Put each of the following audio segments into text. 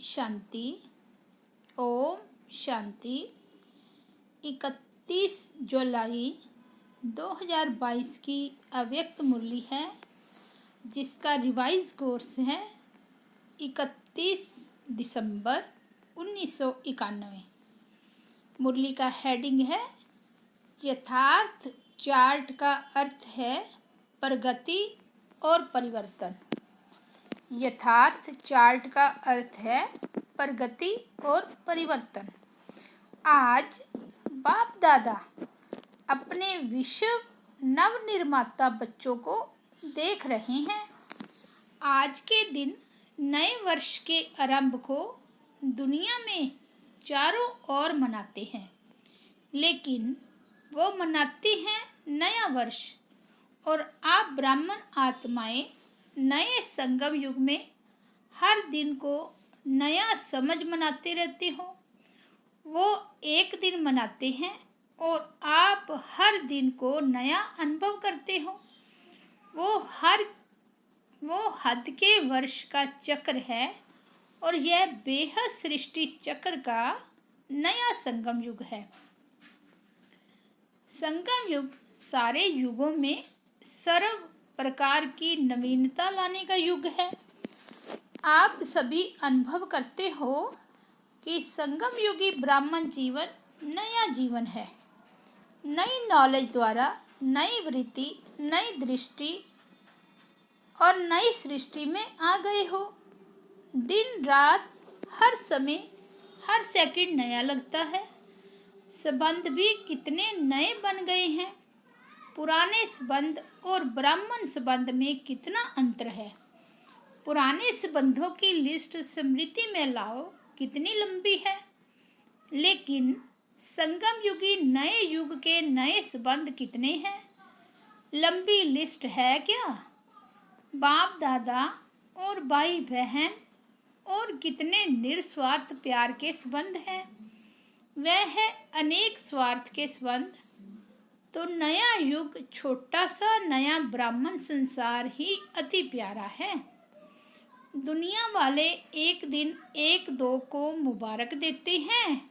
शांति। ओम शांति। 31 जुलाई 2022 की अव्यक्त मुरली है, जिसका रिवाइज कोर्स है 31 दिसंबर 1991। मुरली का हेडिंग है यथार्थ चार्ट का अर्थ है प्रगति और परिवर्तन। यथार्थ चार्ट का अर्थ है प्रगति और परिवर्तन। आज बाप दादा अपने विश्व नवनिर्माता बच्चों को देख रहे हैं। आज के दिन नए वर्ष के आरंभ को दुनिया में चारों ओर मनाते हैं, लेकिन वो मनाते हैं नया वर्ष। और आप ब्राह्मण आत्माएं नए संगम युग में हर दिन को नया समझ मनाते रहते हो। वो एक दिन मनाते हैं और आप हर दिन को नया अनुभव करते हो। वो हद के वर्ष का चक्र है और यह बेहद सृष्टि चक्र का नया संगम युग है। संगम युग सारे युगों में सर्व प्रकार की नवीनता लाने का युग है। आप सभी अनुभव करते हो कि संगम युगी ब्राह्मण जीवन नया जीवन है। नई नॉलेज द्वारा नई वृत्ति, नई दृष्टि और नई सृष्टि में आ गए हो। दिन रात हर समय हर सेकंड नया लगता है। संबंध भी कितने नए बन गए हैं। पुराने संबंध और ब्राह्मण संबंध में कितना अंतर है। पुराने संबंधों की लिस्ट स्मृति में लाओ, कितनी लंबी है। लेकिन संगम युगी नए युग के नए संबंध कितने हैं। लंबी लिस्ट है क्या। बाप दादा और भाई बहन और कितने निस्वार्थ प्यार के संबंध हैं। वह है अनेक स्वार्थ के संबंध। तो नया युग छोटा सा नया ब्राह्मण संसार ही अति प्यारा है। दुनिया वाले एक दिन एक दो को मुबारक देते हैं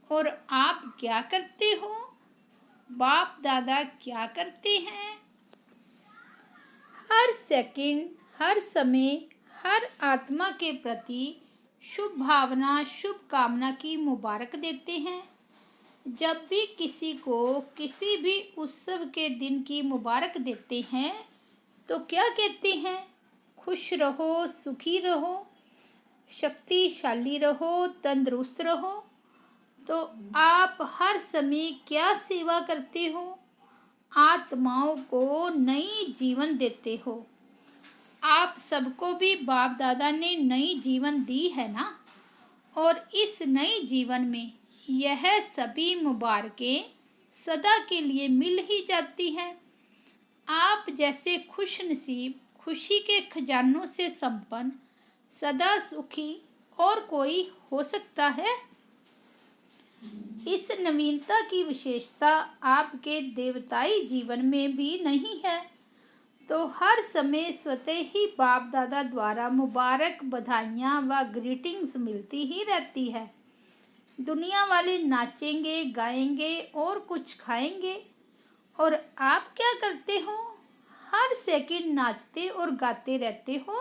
और आप क्या करते हो। बाप दादा क्या करते हैं। हर सेकंड हर समय हर आत्मा के प्रति शुभ भावना शुभ कामना की मुबारक देते हैं। जब भी किसी को किसी भी उत्सव के दिन की मुबारक देते हैं तो क्या कहते हैं। खुश रहो, सुखी रहो, शक्तिशाली रहो, तंदुरुस्त रहो। तो आप हर समय क्या सेवा करते हो। आत्माओं को नई जीवन देते हो। आप सबको भी बाप दादा ने नई जीवन दी है ना। और इस नई जीवन में यह सभी मुबारकें सदा के लिए मिल ही जाती हैं। आप जैसे खुश नसीब, खुशी के खजानों से संपन्न, सदा सुखी और कोई हो सकता है। इस नवीनता की विशेषता आपके देवताई जीवन में भी नहीं है। तो हर समय स्वतः ही बाप दादा द्वारा मुबारक, बधाइयाँ व ग्रीटिंग्स मिलती ही रहती है। दुनिया वाले नाचेंगे, गाएंगे और कुछ खाएंगे। और आप क्या करते हो। हर सेकंड नाचते और गाते रहते हो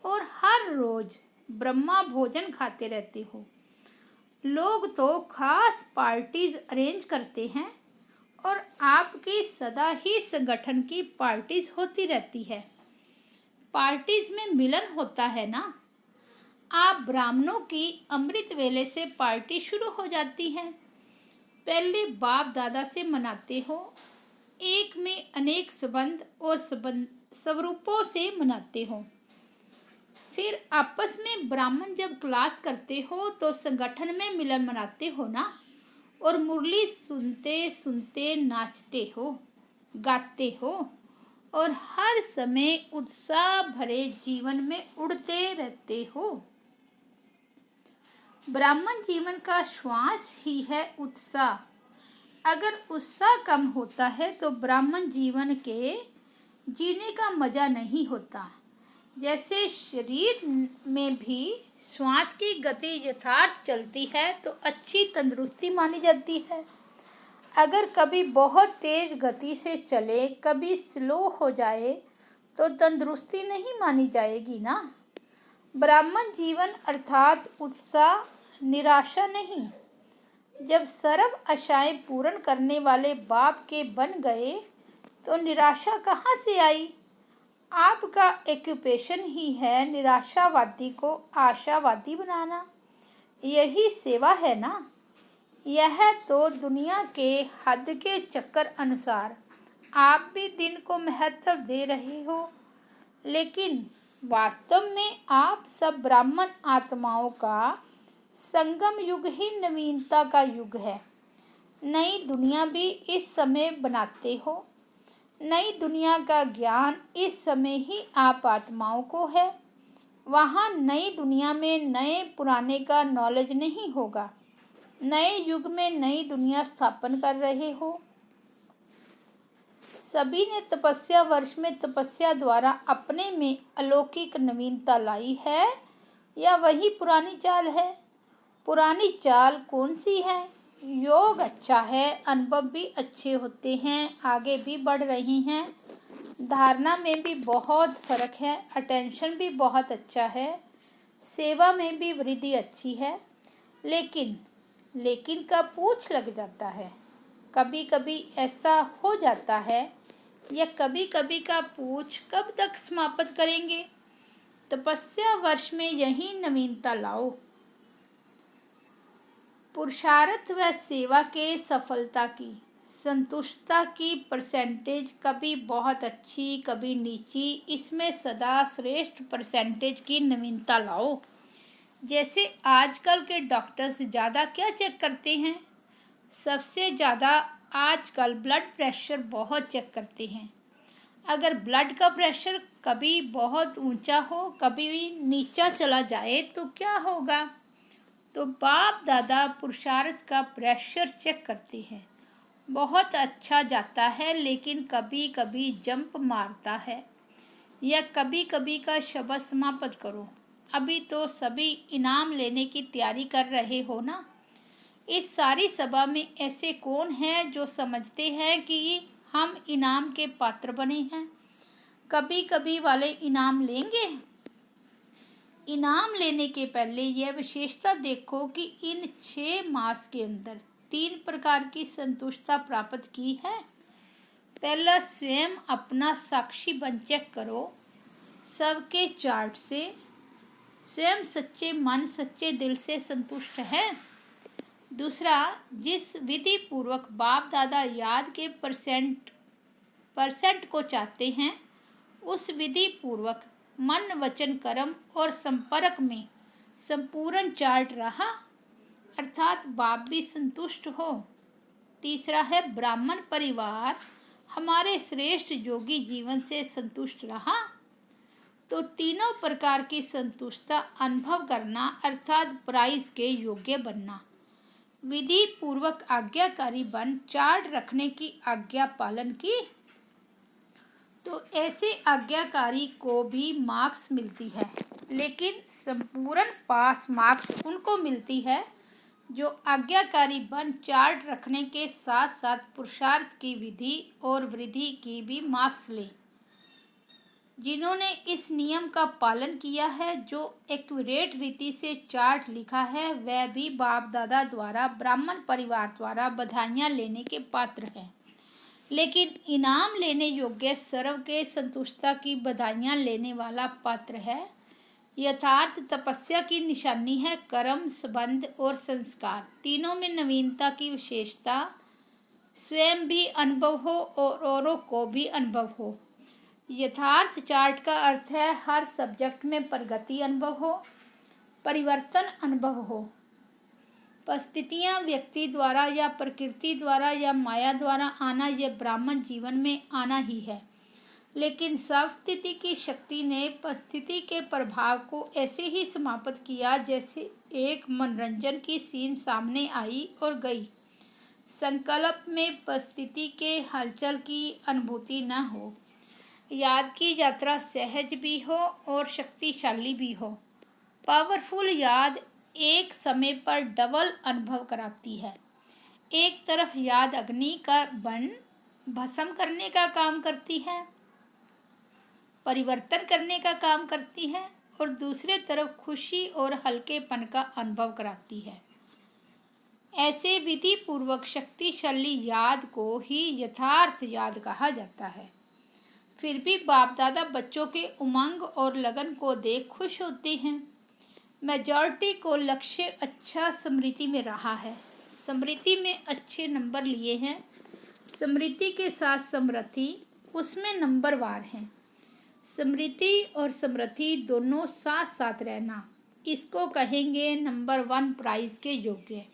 और हर रोज ब्रह्मा भोजन खाते रहते हो। लोग तो खास पार्टीज अरेंज करते हैं और आपकी सदा ही संगठन की पार्टीज होती रहती है। पार्टीज में मिलन होता है ना। आप ब्राह्मणों की अमृत वेले से पार्टी शुरू हो जाती है। पहले बाप दादा से मनाते हो। एक में अनेक संबंध और स्वरूपों से मनाते हो। फिर आपस में ब्राह्मण जब क्लास करते हो तो संगठन में मिलन मनाते हो ना। और मुरली सुनते सुनते नाचते हो, गाते हो और हर समय उत्साह भरे जीवन में उड़ते रहते हो। ब्राह्मण जीवन का श्वास ही है उत्साह। अगर उत्साह कम होता है तो ब्राह्मण जीवन के जीने का मज़ा नहीं होता। जैसे शरीर में भी श्वास की गति यथार्थ चलती है तो अच्छी तंदुरुस्ती मानी जाती है। अगर कभी बहुत तेज गति से चले, कभी स्लो हो जाए तो तंदुरुस्ती नहीं मानी जाएगी ना। ब्राह्मण जीवन अर्थात उत्साह, निराशा नहीं। जब सर्व आशाएं पूर्ण करने वाले बाप के बन गए तो निराशा कहाँ से आई। आपका एक्यूपेशन ही है निराशावादी को आशावादी बनाना। यही सेवा है ना। यह तो दुनिया के हद के चक्कर अनुसार आप भी दिन को महत्व दे रहे हो, लेकिन वास्तव में आप सब ब्राह्मण आत्माओं का संगम युग ही नवीनता का युग है। नई दुनिया भी इस समय बनाते हो। नई दुनिया का ज्ञान इस समय ही आप आत्माओं को है। वहाँ नई दुनिया में नए पुराने का नॉलेज नहीं होगा। नए युग में नई दुनिया स्थापन कर रहे हो। सभी ने तपस्या वर्ष में तपस्या द्वारा अपने में अलौकिक नवीनता लाई है या वही पुरानी चाल है। पुरानी चाल कौन सी है। योग अच्छा है, अनुभव भी अच्छे होते हैं, आगे भी बढ़ रही हैं। धारणा में भी बहुत फर्क है, अटेंशन भी बहुत अच्छा है, सेवा में भी वृद्धि अच्छी है। लेकिन का पूछ लग जाता है। कभी कभी ऐसा हो जाता है, या कभी कभी का पूछ कब तक समाप्त करेंगे। तपस्या वर्ष में यही नवीनता लाओ। पुरुषार्थ व सेवा के सफलता की संतुष्टता की परसेंटेज कभी बहुत अच्छी, कभी नीची। इसमें सदा श्रेष्ठ परसेंटेज की नवीनता लाओ। जैसे आजकल के डॉक्टर्स ज़्यादा क्या चेक करते हैं। सबसे ज़्यादा आजकल ब्लड प्रेशर बहुत चेक करते हैं। अगर ब्लड का प्रेशर कभी बहुत ऊंचा हो, कभी नीचा चला जाए तो क्या होगा। तो बाप दादा पुरुषार्थ का प्रेशर चेक करते हैं। बहुत अच्छा जाता है, लेकिन कभी कभी जंप मारता है। या कभी कभी का शब्द समाप्त करो। अभी तो सभी इनाम लेने की तैयारी कर रहे हो ना। इस सारी सभा में ऐसे कौन हैं जो समझते हैं कि हम इनाम के पात्र बने हैं। कभी कभी वाले इनाम लेंगे। इनाम लेने के पहले यह विशेषता देखो कि इन 6 मास के अंदर 3 प्रकार की संतुष्टता प्राप्त की है। पहला, स्वयं अपना साक्षी बन चेक करो सबके चार्ट से। स्वयं सच्चे मन सच्चे दिल से संतुष्ट है। दूसरा, जिस विधि पूर्वक बाप दादा याद के परसेंट को चाहते हैं, उस विधि पूर्वक मन वचन कर्म और संपर्क में संपूर्ण चार्ट रहा, अर्थात बाप भी संतुष्ट हो। तीसरा है, ब्राह्मण परिवार हमारे श्रेष्ठ योगी जीवन से संतुष्ट रहा। तो तीनों प्रकार की संतुष्टता अनुभव करना, अर्थात प्राइज के योग्य बनना। विधि पूर्वक आज्ञाकारी बन चार्ट रखने की आज्ञा पालन की, तो ऐसे आज्ञाकारी को भी मार्क्स मिलती है। लेकिन संपूर्ण पास मार्क्स उनको मिलती है जो आज्ञाकारी बन चार्ट रखने के साथ साथ पुरुषार्थ की विधि और वृद्धि की भी मार्क्स ले। जिन्होंने इस नियम का पालन किया है, जो एक्यूरेट रीति से चार्ट लिखा है, वह भी बाप दादा द्वारा ब्राह्मण परिवार द्वारा बधाइयाँ लेने के पात्र हैं। लेकिन इनाम लेने योग्य सर्व के संतुष्टता की बधाइयाँ लेने वाला पात्र है। यथार्थ तपस्या की निशानी है कर्म, संबंध और संस्कार। तीनों में नवीनता की विशेषता, स्वयं भी अनुभव हो और औरों को भी अनुभव हो। यथार्थ चार्ट का अर्थ है हर सब्जेक्ट में प्रगति अनुभव हो, परिवर्तन अनुभव हो। परिस्थितियाँ व्यक्ति द्वारा या प्रकृति द्वारा या माया द्वारा आना, यह ब्राह्मण जीवन में आना ही है। लेकिन स्वस्थिति की शक्ति ने परिस्थिति के प्रभाव को ऐसे ही समाप्त किया जैसे एक मनोरंजन की सीन सामने आई और गई। संकल्प में परिस्थिति के हलचल की अनुभूति न हो। याद की यात्रा सहज भी हो और शक्तिशाली भी हो। पावरफुल याद एक समय पर डबल अनुभव कराती है। एक तरफ याद अग्नि का बन भस्म करने का काम करती है, परिवर्तन करने का काम करती है, और दूसरे तरफ खुशी और हल्केपन का अनुभव कराती है। ऐसे विधि पूर्वक शक्तिशाली याद को ही यथार्थ याद कहा जाता है। फिर भी बाप दादा बच्चों के उमंग और लगन को देख खुश होते हैं। मेजॉरिटी को लक्ष्य अच्छा स्मृति में रहा है, स्मृति में अच्छे नंबर लिए हैं, स्मृति के साथ समृद्धि, उसमें नंबरवार हैं। स्मृति और समृद्धि दोनों साथ साथ रहना, इसको कहेंगे नंबर 1 प्राइज के योग्य।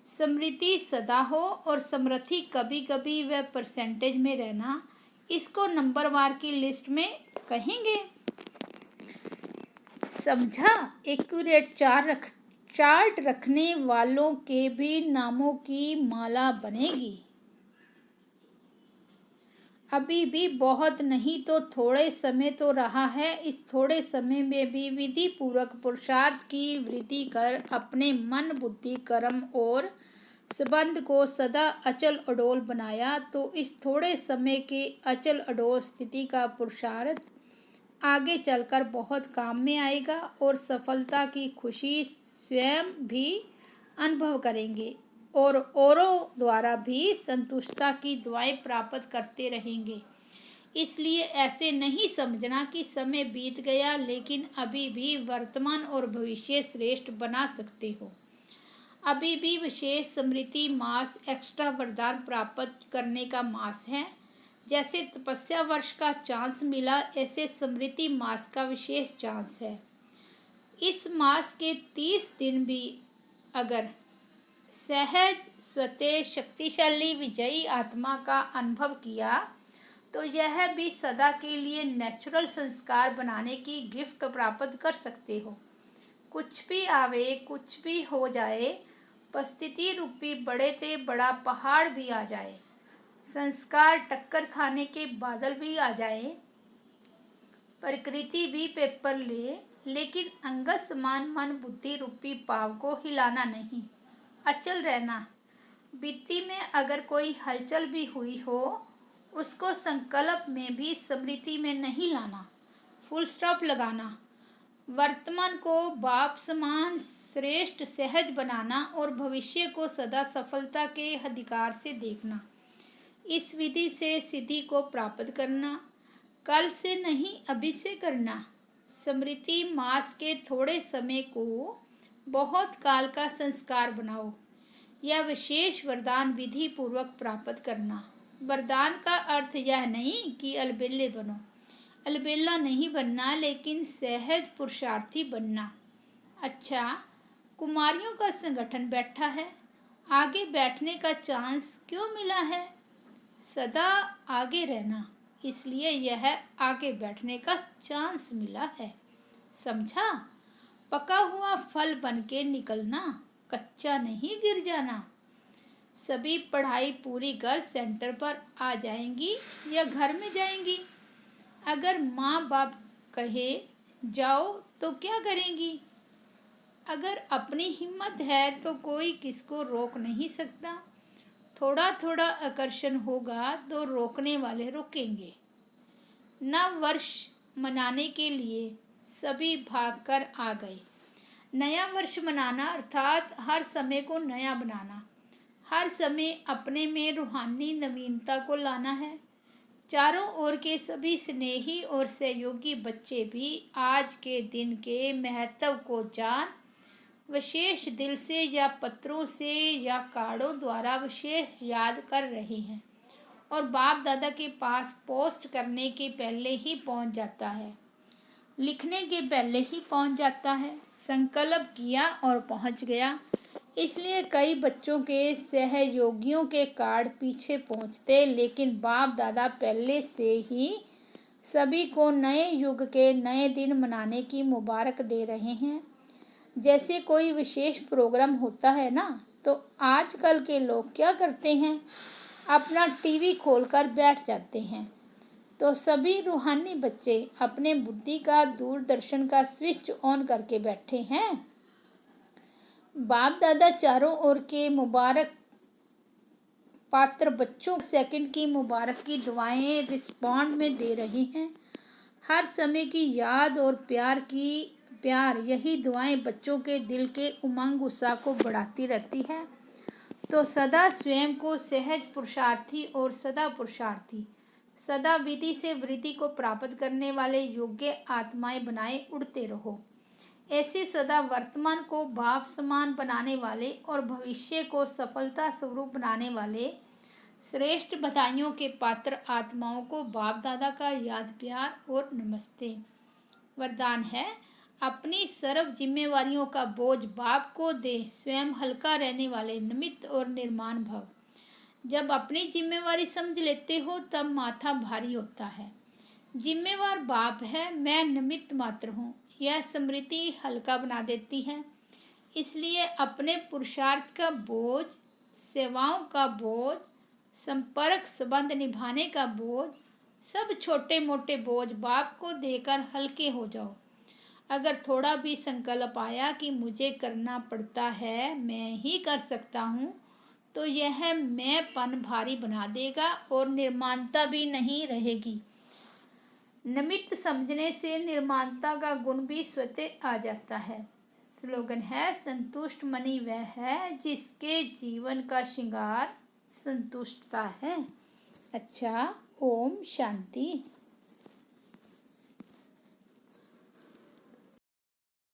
समृद्धि सदा हो और समृद्धि कभी कभी व परसेंटेज में रहना, इसको नंबरवार की लिस्ट में कहेंगे। समझा? एक्यूरेट चार्ट रखने वालों के भी नामों की माला बनेगी। अभी भी बहुत नहीं तो थोड़े समय तो रहा है। इस थोड़े समय में भी विधि पूर्वक पुरुषार्थ की वृद्धि कर अपने मन, बुद्धि, कर्म और संबंध को सदा अचल अडोल बनाया तो इस थोड़े समय के अचल अडोल स्थिति का पुरुषार्थ आगे चलकर बहुत काम में आएगा और सफलता की खुशी स्वयं भी अनुभव करेंगे और औरों द्वारा भी संतुष्टता की दुआएं प्राप्त करते रहेंगे। इसलिए ऐसे नहीं समझना कि समय बीत गया, लेकिन अभी भी वर्तमान और भविष्य श्रेष्ठ बना सकते हो। अभी भी विशेष स्मृति मास एक्स्ट्रा वरदान प्राप्त करने का मास है। जैसे तपस्या वर्ष का चांस मिला, ऐसे स्मृति मास का विशेष चांस है। इस मास के 30 दिन भी अगर सहज स्वतः शक्तिशाली विजयी आत्मा का अनुभव किया तो यह भी सदा के लिए नेचुरल संस्कार बनाने की गिफ्ट प्राप्त कर सकते हो। कुछ भी आवे, कुछ भी हो जाए, परिस्थिति रूपी बड़े से बड़ा पहाड़ भी आ जाए, संस्कार टक्कर खाने के बादल भी आ जाए, प्रकृति भी पेपर ले, लेकिन अंगत समान मन बुद्धि रूपी पाव को हिलाना नहीं, अचल रहना। बीती में अगर कोई हलचल भी हुई हो, उसको संकल्प में भी स्मृति में नहीं लाना, फुल स्टॉप लगाना। वर्तमान को बाप समान श्रेष्ठ सहज बनाना और भविष्य को सदा सफलता के अधिकार से देखना। इस विधि से सिद्धि को प्राप्त करना, कल से नहीं अभी से करना। स्मृति मास के थोड़े समय को बहुत काल का संस्कार बनाओ। यह विशेष वरदान विधि पूर्वक प्राप्त करना। वरदान का अर्थ यह नहीं कि अलबेले बनो, अलबेला नहीं बनना, लेकिन सहज पुरुषार्थी बनना। अच्छा, कुमारियों का संगठन बैठा है, आगे बैठने का चांस क्यों मिला है? सदा आगे रहना, इसलिए यह आगे बैठने का चांस मिला है। समझा? पका हुआ फल बनके निकलना, कच्चा नहीं गिर जाना। सभी पढ़ाई पूरी कर सेंटर पर आ जाएंगी या घर में जाएंगी। अगर माँ बाप कहे जाओ तो क्या करेंगी? अगर अपनी हिम्मत है तो कोई किसको रोक नहीं सकता। थोड़ा थोड़ा आकर्षण होगा तो रोकने वाले रुकेंगे। नव वर्ष मनाने के लिए सभी भागकर आ गए। नया वर्ष मनाना अर्थात हर समय को नया बनाना, हर समय अपने में रूहानी नवीनता को लाना है। चारों ओर के सभी स्नेही और सहयोगी बच्चे भी आज के दिन के महत्व को जान विशेष दिल से या पत्रों से या कार्डों द्वारा विशेष याद कर रहे हैं और बाप दादा के पास पोस्ट करने के पहले ही पहुंच जाता है, लिखने के पहले ही पहुंच जाता है। संकल्प किया और पहुंच गया। इसलिए कई बच्चों के सहयोगियों के कार्ड पीछे पहुंचते, लेकिन बाप दादा पहले से ही सभी को नए युग के नए दिन मनाने की मुबारक दे रहे हैं। जैसे कोई विशेष प्रोग्राम होता है ना, तो आजकल के लोग क्या करते हैं, अपना टीवी खोलकर बैठ जाते हैं। तो सभी रूहानी बच्चे अपने बुद्धि का दूरदर्शन का स्विच ऑन करके बैठे हैं। बाप दादा चारों ओर के मुबारक पात्र बच्चों सेकंड की मुबारक की दुआएं रिस्पॉन्ड में दे रहे हैं। हर समय की याद और प्यार यही दुआएं बच्चों के दिल के उमंग उत्साह को बढ़ाती रहती है। तो सदा स्वयं को सहज पुरुषार्थी और सदा पुरुषार्थी, सदा विधि से वृद्धि को प्राप्त करने वाले योग्य आत्माएं बनाए उड़ते रहो। ऐसे सदा वर्तमान को भाव समान बनाने वाले और भविष्य को सफलता स्वरूप बनाने वाले श्रेष्ठ बधाइयों के पात्र आत्माओं को बाप दादा का याद प्यार और नमस्ते। वरदान है, अपनी सर्व जिम्मेवारियों का बोझ बाप को दे, स्वयं हल्का रहने वाले निमित्त और निर्माण भव। जब अपनी जिम्मेवारी समझ लेते हो तब माथा भारी होता है। जिम्मेवार बाप है, मैं निमित्त मात्र हूँ, यह स्मृति हल्का बना देती है। इसलिए अपने पुरुषार्थ का बोझ, सेवाओं का बोझ, संपर्क संबंध निभाने का बोझ, सब छोटे मोटे बोझ बाप को देकर हल्के हो जाओ। अगर थोड़ा भी संकल्प आया कि मुझे करना पड़ता है, मैं ही कर सकता हूँ, तो यह मैंपन भारी बना देगा और निर्माणता भी नहीं रहेगी। निमित्त समझने से निर्माणता का गुण भी स्वतः आ जाता है। स्लोगन है, संतुष्ट मनी वह है जिसके जीवन का श्रृंगार संतुष्टता है। अच्छा, ओम शांति।